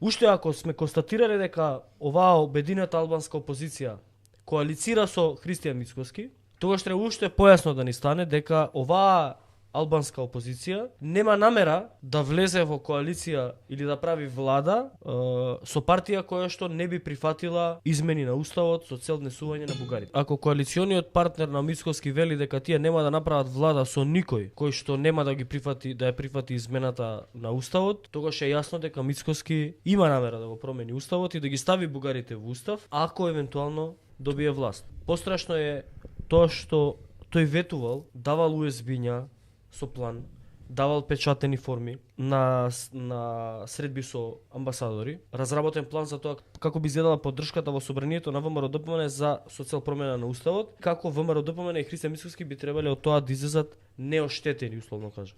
Уште ако сме констатирале дека оваа обединета албанска опозиција коалицира со Христијан Мицкоски, тогаш треба уште појасно да ни стане дека оваа албанска опозиција нема намера да влезе во коалиција или да прави влада со партија која што не би прифатила измени на уставот со цел внесување на бугарите. Ако коалициониот партнер на Мицкоски вели дека тие нема да направат влада со никој кој што нема да ги прифати да ја прифати измената на уставот, тогаш е јасно дека Мицкоски има намера да го промени уставот и да ги стави бугарите во устав, ако евентуално добие власт. Пострашно е тоа што тој ветувал, давал USB-ња со план, давал печатени форми на средби со амбасадори, разработен план за тоа како би изгледала поддршката во собранието на ВМРО-ДПМН за со цел промена на уставот, како ВМРО-ДПМН и Христијан Мицкоски би требале од тоа да излезат неоштетени, условно кажам.